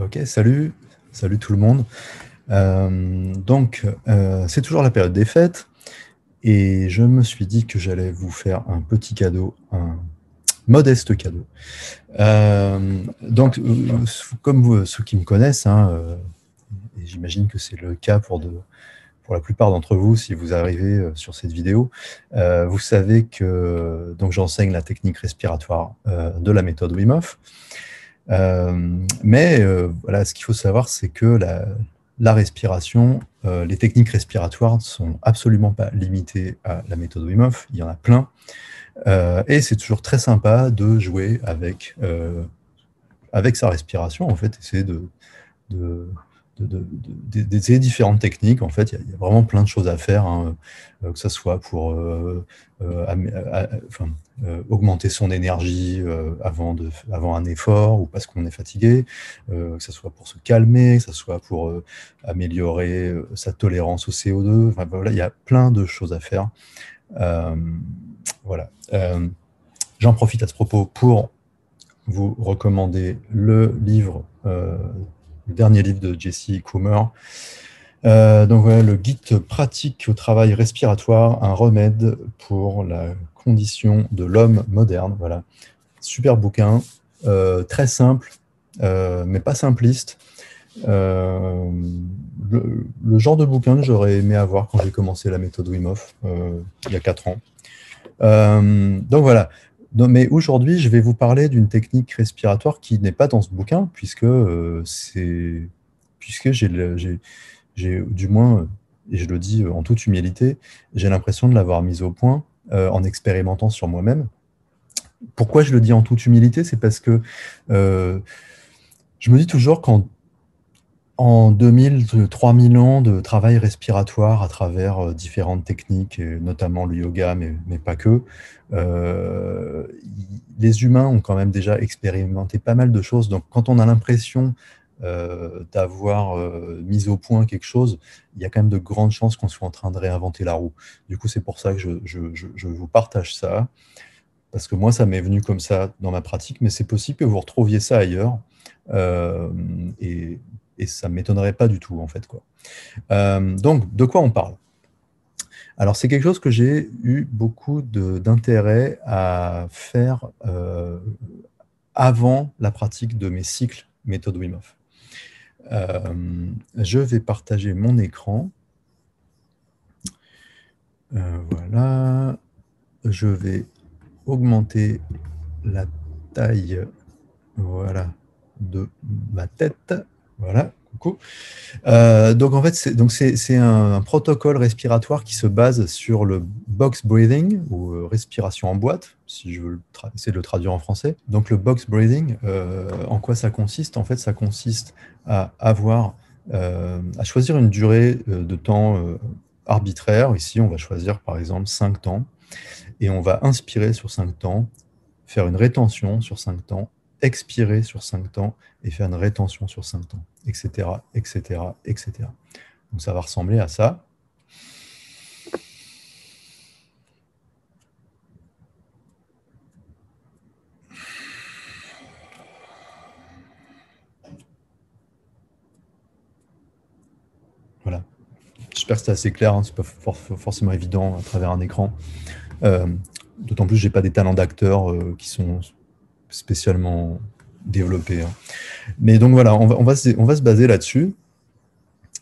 Ok, salut tout le monde. C'est toujours la période des fêtes et je me suis dit que j'allais vous faire un petit cadeau, un modeste cadeau. Comme ceux qui me connaissent, hein, et j'imagine que c'est le cas pour la plupart d'entre vous si vous arrivez sur cette vidéo, vous savez que j'enseigne la technique respiratoire de la méthode Wim Hof. Voilà, ce qu'il faut savoir, c'est que la respiration, les techniques respiratoires ne sont absolument pas limitées à la méthode Wim Hof. Il y en a plein. Et c'est toujours très sympa de jouer avec sa respiration, en fait, essayer de, d'essayer différentes techniques. En fait, il y a vraiment plein de choses à faire, hein, que ce soit pour augmenter son énergie avant un effort ou parce qu'on est fatigué, que ce soit pour se calmer, que ce soit pour améliorer sa tolérance au CO2. Enfin, voilà, il y a plein de choses à faire. Euh, voilà. J'en profite à ce propos pour vous recommander le dernier livre de Jesse Coomer. Voilà, le guide pratique au travail respiratoire, un remède pour la condition de l'homme moderne. Voilà, super bouquin, très simple, mais pas simpliste. Euh, le genre de bouquin que j'aurais aimé avoir quand j'ai commencé la méthode Wim Hof il y a 4 ans. Voilà. Mais aujourd'hui, je vais vous parler d'une technique respiratoire qui n'est pas dans ce bouquin, puisque du moins, et je le dis en toute humilité, j'ai l'impression de l'avoir mise au point en expérimentant sur moi-même. Pourquoi je le dis en toute humilité? C'est parce que euh, je me dis toujours en 2000, 3000 ans de travail respiratoire à travers différentes techniques, et notamment le yoga, mais pas que, euh, les humains ont quand même déjà expérimenté pas mal de choses. Donc, quand on a l'impression d'avoir mis au point quelque chose, il y a quand même de grandes chances qu'on soit en train de réinventer la roue. Du coup, c'est pour ça que je vous partage ça, parce que moi, ça m'est venu comme ça dans ma pratique, mais c'est possible que vous retrouviez ça ailleurs. Euh, et, et ça ne m'étonnerait pas du tout, en fait, quoi. De quoi on parle? Alors, c'est quelque chose que j'ai eu beaucoup d'intérêt à faire avant la pratique de mes cycles méthode Wim Hof. Je vais partager mon écran. Voilà. Je vais augmenter la taille, voilà, de ma tête. Voilà. Coucou. En fait, c'est un protocole respiratoire qui se base sur le box breathing ou respiration en boîte, si je veux essayer de le traduire en français. Donc le box breathing, en quoi ça consiste? En fait, ça consiste à choisir une durée de temps arbitraire. Ici, on va choisir par exemple 5 temps et on va inspirer sur 5 temps, faire une rétention sur 5 temps, expirer sur 5 temps et faire une rétention sur 5 temps, etc., etc., etc. Donc ça va ressembler à ça. Voilà. J'espère que c'est assez clair, hein, c'est pas forcément évident à travers un écran. Euh, D'autant plus que j'ai pas des talents d'acteur qui sont spécialement développés, hein. Mais donc voilà, on va se baser là-dessus.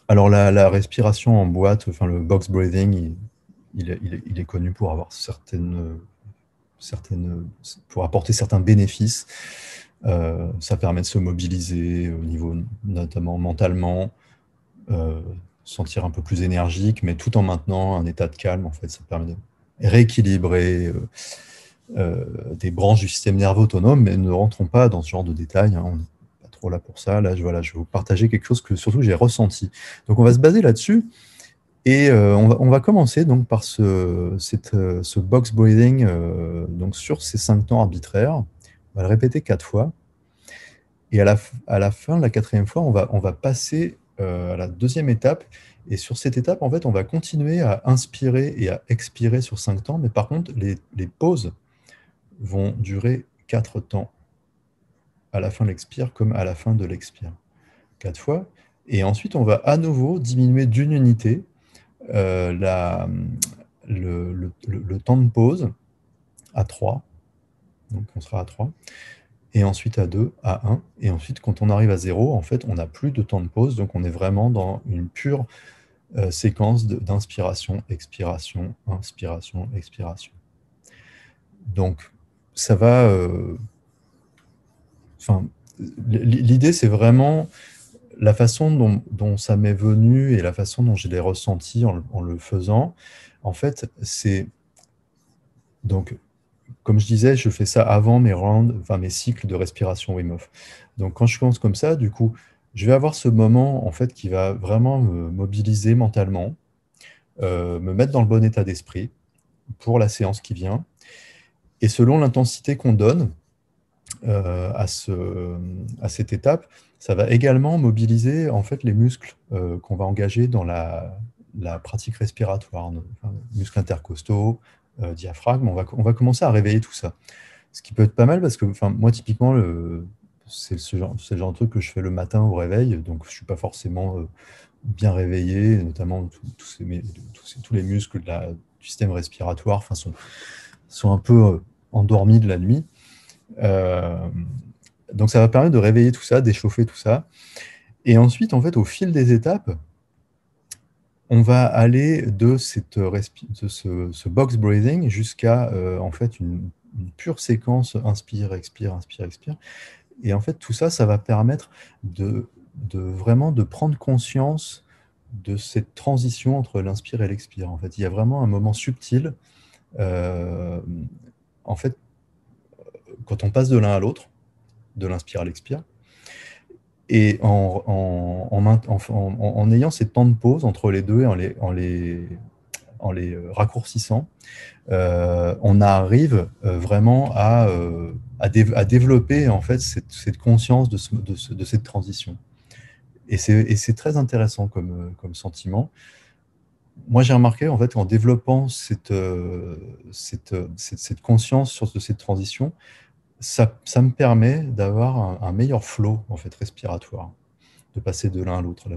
Alors la respiration en boîte, enfin le box breathing, il est connu pour avoir pour apporter certains bénéfices. Ça permet de se mobiliser au niveau notamment mentalement, euh, sentir un peu plus énergique, mais tout en maintenant un état de calme. En fait, ça permet de rééquilibrer des branches du système nerveux autonome, mais ne rentrons pas dans ce genre de détails, hein, on n'est pas trop là pour ça. Là, voilà, je vais vous partager quelque chose que surtout j'ai ressenti. Donc, on va se baser là-dessus. Et on va commencer donc par ce box breathing donc sur ces 5 temps arbitraires. On va le répéter 4 fois. Et à la fin de la quatrième fois, on va passer à la deuxième étape. Et sur cette étape, en fait, on va continuer à inspirer et à expirer sur 5 temps. Mais par contre, les pauses vont durer 4 temps à la fin de l'expire comme à la fin de l'expire. 4 fois. Et ensuite, on va à nouveau diminuer d'une unité le temps de pause à 3. Donc, on sera à 3. Et ensuite à 2, à 1. Et ensuite, quand on arrive à 0, en fait, on n'a plus de temps de pause. Donc, on est vraiment dans une pure séquence d'inspiration, expiration, inspiration, expiration. Donc, ça va... l'idée, c'est vraiment la façon dont ça m'est venu et la façon dont je l'ai ressenti en le faisant. En fait, c'est... Donc, comme je disais, je fais ça avant mes rounds, enfin mes cycles de respiration Wim Hof. Donc, quand je commence comme ça, du coup, je vais avoir ce moment en fait qui va vraiment me mobiliser mentalement, me mettre dans le bon état d'esprit pour la séance qui vient. Et selon l'intensité qu'on donne à cette étape, ça va également mobiliser en fait les muscles qu'on va engager dans la pratique respiratoire, enfin, muscles intercostaux, diaphragme. On va commencer à réveiller tout ça. Ce qui peut être pas mal parce que enfin, moi, typiquement, c'est le genre de truc que je fais le matin au réveil, donc je ne suis pas forcément bien réveillé, notamment tous les muscles du système respiratoire enfin, sont un peu endormis de la nuit. Donc ça va permettre de réveiller tout ça, d'échauffer tout ça. Et ensuite, en fait, au fil des étapes, on va aller de ce box breathing jusqu'à en fait une pure séquence inspire, expire, inspire, expire. Et en fait, tout ça, ça va permettre vraiment de prendre conscience de cette transition entre l'inspire et l'expire. En fait, il y a vraiment un moment subtil. En fait, quand on passe de l'un à l'autre, de l'inspire à l'expire, et en ayant ces temps de pause entre les deux, en les raccourcissant, on arrive vraiment à développer en fait cette conscience de cette transition. Et c'est très intéressant comme sentiment. Moi, j'ai remarqué en fait en développant cette conscience sur cette transition, ça me permet d'avoir un meilleur flow en fait respiratoire, de passer de l'un à l'autre.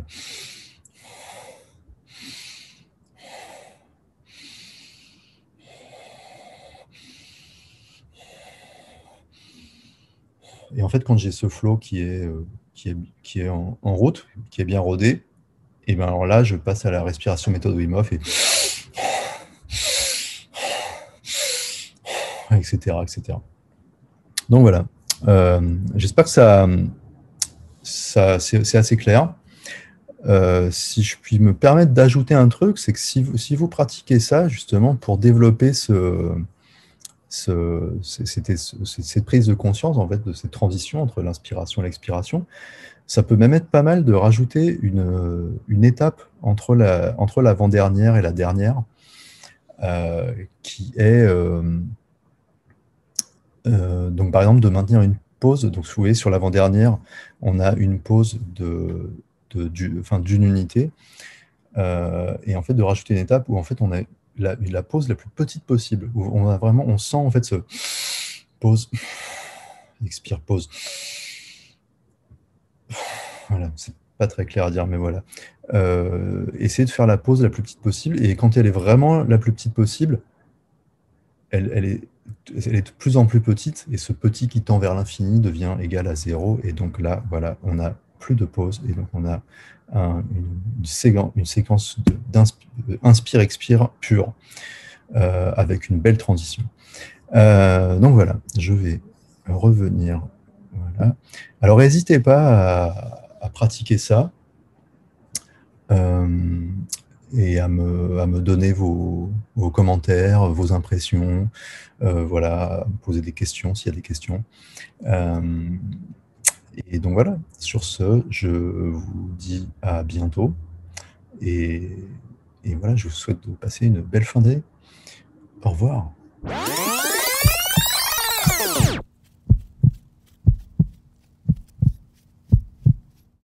Et en fait, quand j'ai ce flow qui est en route, qui est bien rodé, et bien alors là, je passe à la respiration méthode Wim Hof et etc., etc. Donc voilà. J'espère que c'est assez clair. Si je puis me permettre d'ajouter un truc, c'est que si vous pratiquez ça justement pour développer cette prise de conscience en fait de cette transition entre l'inspiration et l'expiration, ça peut même être pas mal de rajouter une étape entre l'avant-dernière et la dernière, qui est donc par exemple de maintenir une pause. Donc vous voyez sur l'avant-dernière, on a une pause d'une unité, et en fait de rajouter une étape où en fait on a la pause la plus petite possible, où on sent en fait ce pause, expire, pause. Voilà, c'est pas très clair à dire, mais voilà. Essayez de faire la pause la plus petite possible, et quand elle est vraiment la plus petite possible, elle est de plus en plus petite, et ce petit qui tend vers l'infini devient égal à 0, et donc là, voilà, on n'a plus de pause, et donc on a une séquence d'inspire-expire pure, avec une belle transition. Donc voilà, je vais revenir. Voilà. Alors n'hésitez pas à pratiquer ça, et à me donner vos commentaires, vos impressions, voilà, me poser des questions s'il y a des questions. Et donc voilà, sur ce, je vous dis à bientôt, et voilà, je vous souhaite de passer une belle fin d'année. Au revoir.